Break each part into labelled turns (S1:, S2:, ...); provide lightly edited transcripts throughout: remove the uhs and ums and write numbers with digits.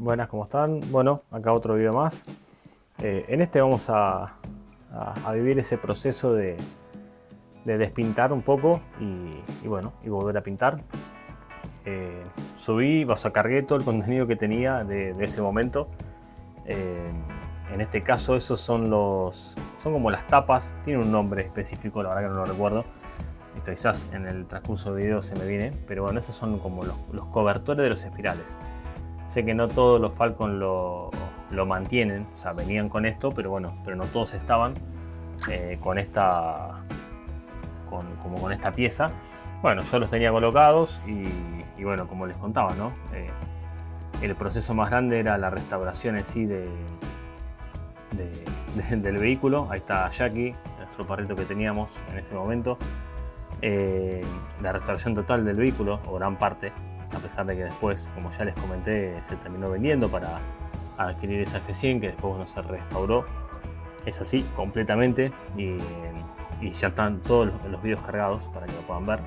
S1: Buenas, ¿cómo están? Bueno, acá otro video más. En este vamos a vivir ese proceso de despintar un poco y bueno, y volver a pintar. Cargué todo el contenido que tenía de ese momento. En este caso esos son como las tapas, tiene un nombre específico, la verdad que no lo recuerdo. Quizás en el transcurso del video se me viene, pero bueno, esos son como los cobertores de los espirales. Sé que no todos los Falcon lo mantienen, o sea, venían con esto, pero bueno, pero no todos estaban con esta pieza. Bueno, yo los tenía colocados y bueno, como les contaba, ¿no? El proceso más grande era la restauración en sí del vehículo. Ahí está Jackie, nuestro perrito que teníamos en ese momento. La restauración total del vehículo, o gran parte, a pesar de que después, como ya les comenté, se terminó vendiendo para adquirir esa F100 que después no se restauró. Es así, completamente, y ya están todos los videos cargados para que lo puedan ver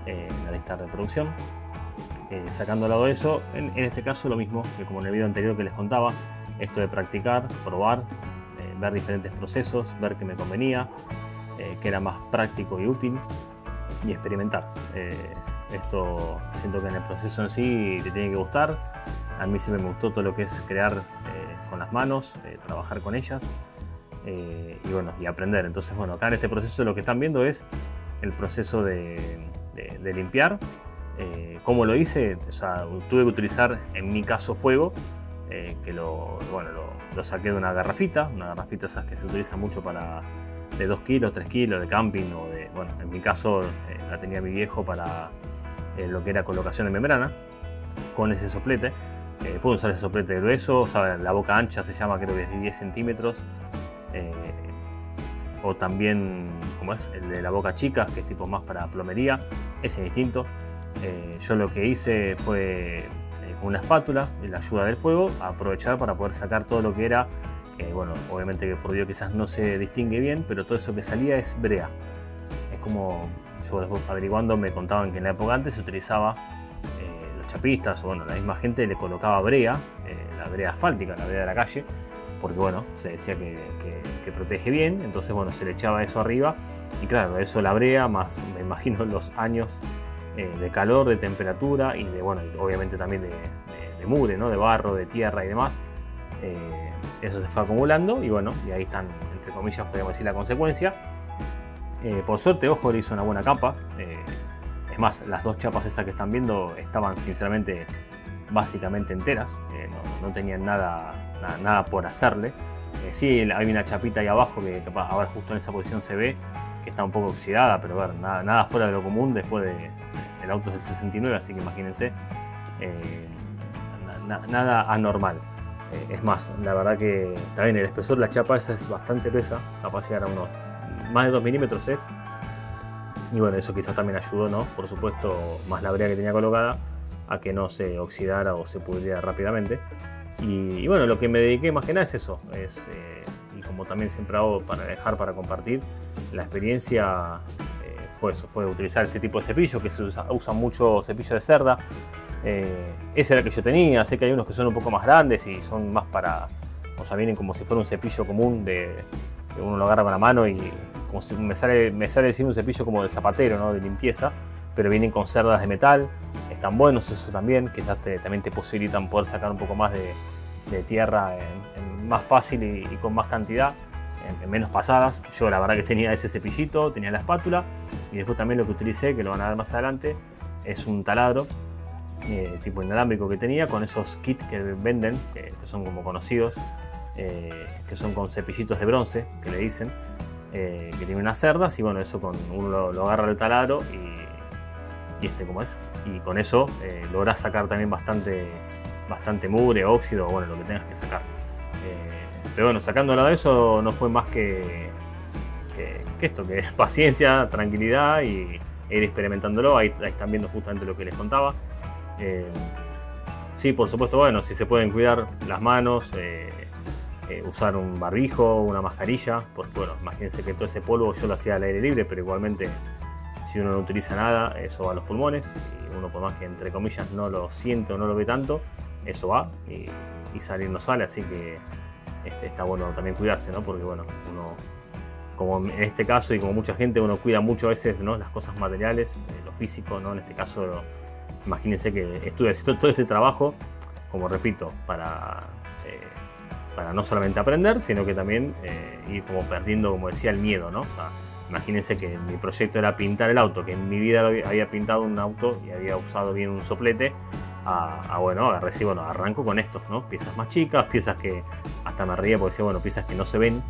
S1: en la lista de reproducción. Sacando al lado de eso, en este caso lo mismo que como en el video anterior que les contaba, esto de practicar, probar, ver diferentes procesos, ver qué me convenía, qué era más práctico y útil, y experimentar. Esto siento que en el proceso en sí te tiene que gustar. A mí siempre me gustó todo lo que es crear con las manos, trabajar con ellas y bueno, y aprender. Entonces bueno, acá en este proceso lo que están viendo es el proceso de limpiar. ¿Cómo lo hice? O sea, tuve que utilizar en mi caso fuego, que lo saqué de una garrafita esas que se utilizan mucho para de 2 kilos, 3 kilos de camping, o de, bueno, en mi caso la tenía mi viejo para lo que era colocación de membrana con ese soplete. Puedo usar ese soplete grueso, o sea, la boca ancha se llama, creo que es de 10 centímetros, o también como es el de la boca chica, que es tipo más para plomería, ese es distinto. Yo lo que hice fue con una espátula y la ayuda del fuego aprovechar para poder sacar todo lo que era, bueno, obviamente que por Dios quizás no se distingue bien, pero todo eso que salía es brea. Es como, yo después averiguando me contaban que en la época antes se utilizaba, los chapistas o bueno, la misma gente le colocaba brea, la brea asfáltica, la brea de la calle, porque bueno, se decía que protege bien. Entonces bueno, se le echaba eso arriba y claro, eso la brea más, me imagino los años de calor, de temperatura y de, bueno, y obviamente también de mugre, ¿no? De barro, de tierra y demás. Eso se fue acumulando y bueno, y ahí están, entre comillas, podemos decir la consecuencia. Por suerte, ojo, le hizo una buena capa. Es más, las dos chapas esas que están viendo estaban sinceramente básicamente enteras. No tenían nada por hacerle. Sí, hay una chapita ahí abajo que ahora justo en esa posición se ve que está un poco oxidada, pero ver, nada fuera de lo común después el auto es del 69, así que imagínense, nada anormal. Es más, la verdad que también el espesor de la chapa esa es bastante gruesa, capaz de llegar a unos más de 2 milímetros es. Y bueno, eso quizás también ayudó, ¿no? Por supuesto, más la brea que tenía colocada, a que no se oxidara o se pudriera rápidamente. Y bueno, lo que me dediqué más que nada es eso. Y como también siempre hago para compartir, la experiencia fue eso, fue utilizar este tipo de cepillo, que se usa mucho cepillo de cerda. Ese era el que yo tenía. Sé que hay unos que son un poco más grandes y son más para, o sea, vienen como si fuera un cepillo común que uno lo agarra con la mano y como si me sale decir un cepillo como de zapatero, ¿no? De limpieza, pero vienen con cerdas de metal. Están buenos eso también, quizás también te posibilitan poder sacar un poco más de tierra más fácil y con más cantidad, en menos pasadas. Yo la verdad que tenía ese cepillito, tenía la espátula y después también lo que utilicé, que lo van a ver más adelante, es un taladro tipo inalámbrico que tenía con esos kits que venden, que son como conocidos, que son con cepillitos de bronce, que le dicen, que tienen unas cerdas y bueno, eso uno lo agarra del taladro y como es, y con eso lográs sacar también bastante mugre, óxido, bueno, lo que tengas que sacar. Pero bueno, sacándolo de eso no fue más que esto, que es paciencia, tranquilidad y ir experimentándolo. Ahí están viendo justamente lo que les contaba. Sí, por supuesto, bueno, si se pueden cuidar las manos, usar un barbijo, una mascarilla, porque bueno, imagínense que todo ese polvo yo lo hacía al aire libre, pero igualmente si uno no utiliza nada, eso va a los pulmones y uno, por más que entre comillas no lo siente o no lo ve tanto, eso va y salir no sale, así que está bueno también cuidarse, ¿no? Porque bueno, uno, como en este caso y como mucha gente, uno cuida mucho a veces, ¿no?, las cosas materiales, lo físico, ¿no? En este caso, imagínense que estuve haciendo todo este trabajo, como repito, para no solamente aprender, sino que también ir como perdiendo, como decía, el miedo, ¿no? O sea, imagínense que mi proyecto era pintar el auto, que en mi vida había pintado un auto y había usado bien un soplete, bueno, agarré, sí, bueno, arranco con estos, ¿no? Piezas más chicas, piezas que hasta me reía porque decía, bueno, piezas que no se ven,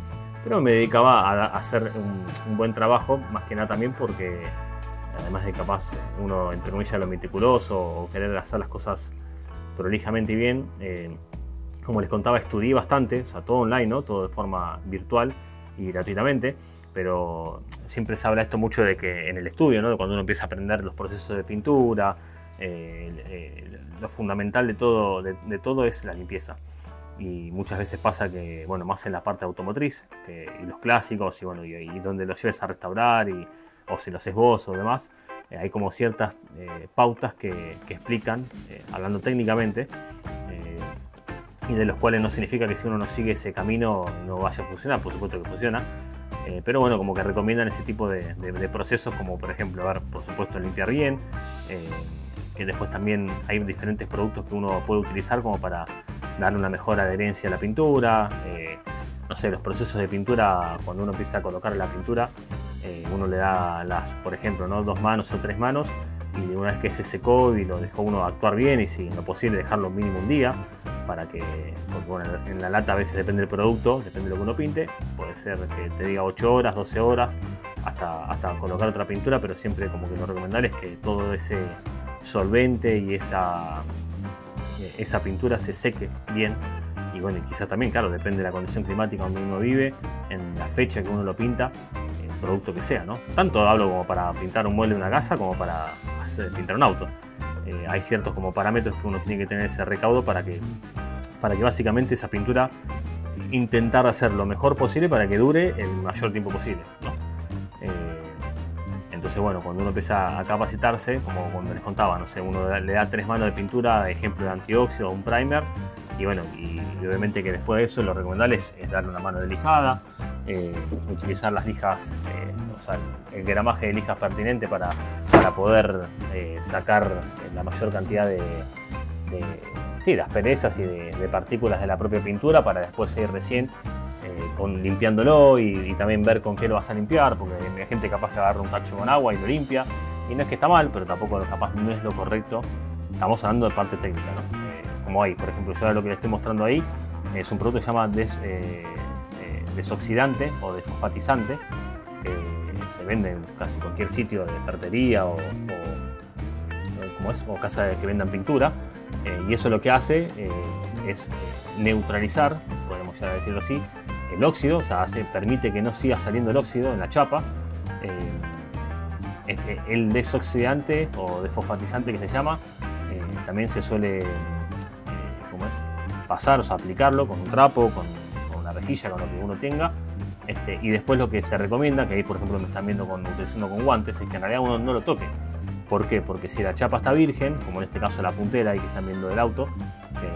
S1: pero me dedicaba a hacer un buen trabajo, más que nada también porque, además de capaz uno, entre comillas, lo meticuloso o querer hacer las cosas prolijamente y bien, como les contaba, estudié bastante, o sea, todo online, ¿no? Todo de forma virtual y gratuitamente, pero siempre se habla esto mucho de que en el estudio, ¿no?, cuando uno empieza a aprender los procesos de pintura, lo fundamental de todo es la limpieza. Y muchas veces pasa que, bueno, más en la parte automotriz, y los clásicos, y bueno, y donde los lleves a restaurar, o si lo haces vos o demás, hay como ciertas pautas que explican, hablando técnicamente, y de los cuales no significa que si uno no sigue ese camino no vaya a funcionar, por supuesto que funciona, pero bueno, como que recomiendan ese tipo de procesos, como por ejemplo, por supuesto, limpiar bien, que después también hay diferentes productos que uno puede utilizar como para darle una mejor adherencia a la pintura, no sé, los procesos de pintura, cuando uno empieza a colocar la pintura, uno le da por ejemplo, ¿no?, 2 manos o 3 manos, y una vez que se secó y lo dejó uno actuar bien, y si no posible dejarlo mínimo un día, para que, porque bueno, en la lata a veces depende del producto, depende de lo que uno pinte, puede ser que te diga 8 horas, 12 horas, hasta colocar otra pintura, pero siempre como que lo recomendable es que todo ese solvente y esa pintura se seque bien. Y bueno, y quizás también, claro, depende de la condición climática donde uno vive, en la fecha que uno lo pinta, el producto que sea, ¿no? Tanto hablo como para pintar un mueble de una casa como para pintar un auto. Hay ciertos como parámetros que uno tiene que tener ese recaudo para que básicamente esa pintura intentar hacer lo mejor posible para que dure el mayor tiempo posible, ¿no? Entonces, bueno, cuando uno empieza a capacitarse, como cuando les contaba, no sé, uno le da 3 manos de pintura, ejemplo de antióxido o un primer, y bueno, y obviamente que después de eso lo recomendable es darle una mano de lijada, utilizar las lijas, o sea, el gramaje de lijas pertinente para poder sacar la mayor cantidad de asperezas y de partículas de la propia pintura, para después ir recién limpiándolo y también ver con qué lo vas a limpiar, porque hay gente capaz que agarra un tacho con agua y lo limpia, y no es que está mal, pero tampoco capaz no es lo correcto. Estamos hablando de parte técnica, ¿no? Como ahí, por ejemplo, yo ahora lo que les estoy mostrando ahí es un producto que se llama desoxidante o desfosfatizante, que se vende en casi cualquier sitio de ferretería o casa que vendan pintura, y eso lo que hace es neutralizar, podemos ya decirlo así, el óxido, o sea, permite que no siga saliendo el óxido en la chapa. El desoxidante o desfosfatizante, que se llama, también se suele pasar, o sea, aplicarlo con un trapo, con una rejilla, con lo que uno tenga, y después lo que se recomienda, que ahí por ejemplo me están viendo utilizando con guantes, es que en realidad uno no lo toque. ¿Por qué? Porque si la chapa está virgen, como en este caso la puntera ahí que están viendo del auto,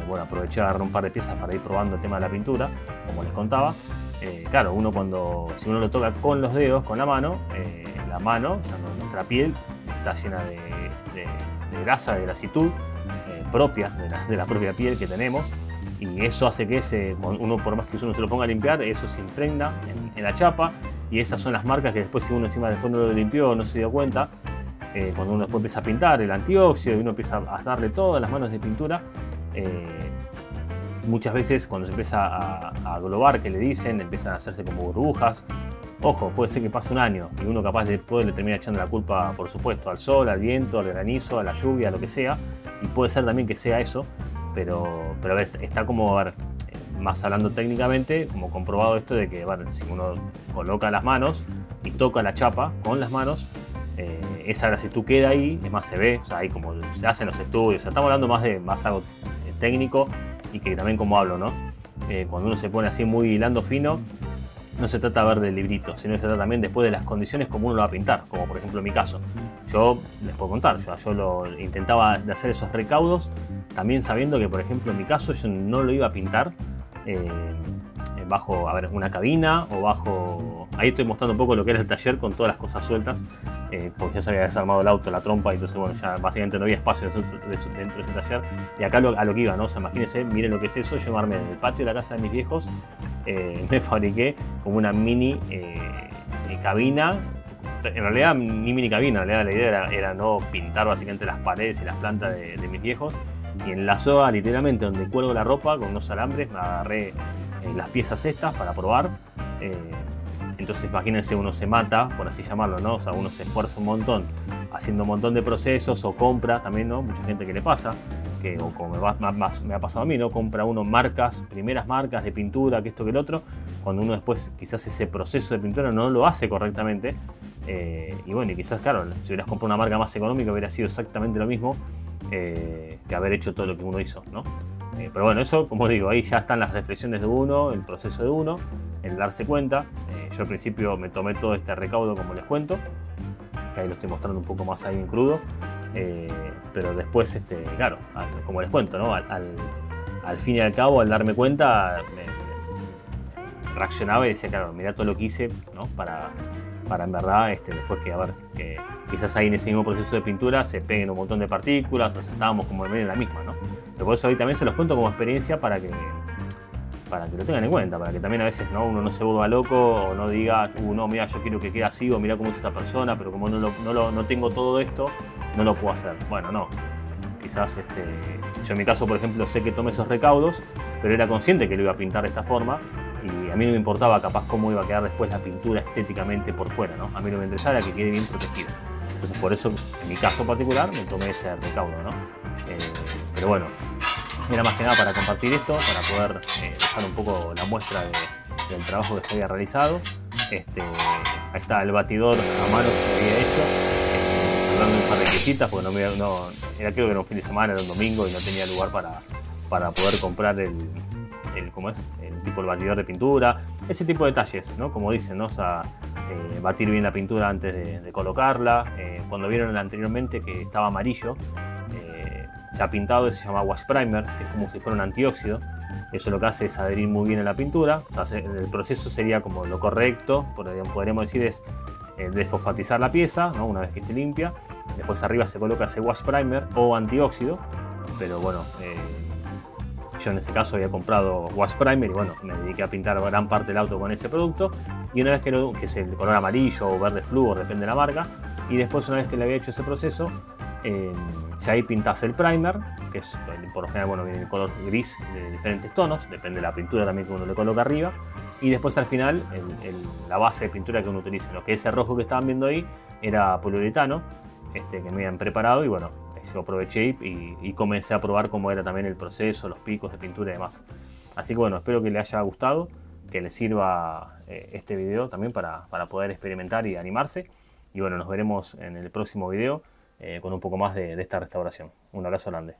S1: bueno, aproveché a agarrar un par de piezas para ir probando el tema de la pintura, como les contaba. Claro, si uno lo toca con los dedos, con la mano, o sea, nuestra piel está llena de grasa, de grasitud propia de la propia piel que tenemos, y eso hace que uno, por más que uno se lo ponga a limpiar, eso se impregna en la chapa, y esas son las marcas que después, si uno después no lo limpió, no se dio cuenta, cuando uno después empieza a pintar el antióxido y uno empieza a darle todas las manos de pintura, muchas veces cuando se empieza a globar, que le dicen, empiezan a hacerse como burbujas. Ojo, puede ser que pase un año y uno capaz después le termina echando la culpa, por supuesto, al sol, al viento, al granizo, a la lluvia, a lo que sea, y puede ser también que sea eso, pero a ver, está como, a ver, más hablando técnicamente, como comprobado esto de que, a ver, si uno coloca las manos y toca la chapa con las manos, esa grasitud queda ahí, es más, se ve, o sea, ahí como se hacen los estudios, o sea, estamos hablando más algo técnico, y que también, como hablo, ¿no? Cuando uno se pone así muy hilando fino, no se trata de ver del librito, sino que se trata también después de las condiciones como uno lo va a pintar, como por ejemplo en mi caso. Yo les puedo contar, yo intentaba de hacer esos recaudos también sabiendo que, por ejemplo, en mi caso yo no lo iba a pintar bajo, a ver, una cabina o bajo... Ahí estoy mostrando un poco lo que era el taller con todas las cosas sueltas, porque ya se había desarmado el auto, la trompa, y entonces, bueno, ya básicamente no había espacio dentro de ese taller. Y acá a lo que iba, ¿no? O sea, imagínense, miren lo que es eso. Yo me armé en el patio de la casa de mis viejos, me fabriqué como una mini cabina. En realidad, ni mini cabina, en realidad la idea era no pintar básicamente las paredes y las plantas de mis viejos. Y en la soga, literalmente, donde cuelgo la ropa, con unos alambres, me agarré las piezas estas para probar. Entonces imagínense, uno se mata, por así llamarlo, ¿no? O sea, uno se esfuerza un montón haciendo un montón de procesos, o compra también, ¿no? Mucha gente que le pasa, o como me ha pasado a mí, ¿no? Compra uno primeras marcas de pintura, que esto que el otro, cuando uno después quizás ese proceso de pintura no lo hace correctamente. Y bueno, y quizás, claro, si hubieras comprado una marca más económica hubiera sido exactamente lo mismo que haber hecho todo lo que uno hizo, ¿no? Pero bueno, eso, como digo, ahí ya están las reflexiones de uno, el proceso de uno, el darse cuenta. Yo al principio me tomé todo este recaudo, como les cuento, que ahí lo estoy mostrando un poco más ahí en crudo, pero después, claro, como les cuento, ¿no? Al fin y al cabo, al darme cuenta, me reaccionaba y decía, claro, mirá todo lo que hice, ¿no? Para en verdad, después que, a ver, que quizás ahí en ese mismo proceso de pintura se peguen un montón de partículas, o sea, estábamos como en la misma, ¿no? Pero por eso ahí también se los cuento como experiencia para que lo tengan en cuenta, para que también a veces, ¿no? Uno no se vuelva loco o no diga, no, mira, yo quiero que quede así, o mira cómo es esta persona, pero como no tengo todo esto, no lo puedo hacer. Bueno, no. Quizás, yo en mi caso, por ejemplo, sé que tomé esos recaudos, pero era consciente que lo iba a pintar de esta forma, y a mí no me importaba capaz cómo iba a quedar después la pintura estéticamente por fuera, ¿no? A mí lo que me interesaba era que quede bien protegido. Entonces, por eso, en mi caso particular, me tomé ese recaudo, ¿no? Pero bueno, era más que nada para compartir esto, para poder dejar un poco la muestra del trabajo que se había realizado. Ahí está el batidor a mano que se había hecho, dando un par de quesitas, porque era, creo que era un fin de semana, era un domingo, y no tenía lugar para poder comprar ¿cómo es? El tipo de batidor de pintura, ese tipo de detalles, ¿no? Como dicen, ¿no? O sea, batir bien la pintura antes de colocarla. Cuando vieron anteriormente que estaba amarillo, se ha pintado, se llama wash primer, que es como si fuera un antióxido. Eso lo que hace es adherir muy bien a la pintura. O sea, el proceso sería como lo correcto, podríamos decir, es desfosfatizar la pieza, ¿no? Una vez que esté limpia. Después arriba se coloca ese wash primer o antióxido, pero bueno, yo en ese caso había comprado wash primer y bueno, me dediqué a pintar gran parte del auto con ese producto. Y una vez que es el color amarillo o verde flúor, depende de la marca, y después una vez que le había hecho ese proceso, si ahí pintas el primer, que es por lo general, bueno, viene en color gris de diferentes tonos, depende de la pintura también que uno le coloca arriba, y después al final la base de pintura que uno utiliza. Lo que ese rojo que estaban viendo ahí era poliuretano, que me habían preparado, y bueno, yo aproveché y comencé a probar cómo era también el proceso, los picos de pintura y demás. Así que bueno, espero que les haya gustado, que les sirva este video también para poder experimentar y animarse. Y bueno, nos veremos en el próximo video con un poco más de esta restauración. Un abrazo grande.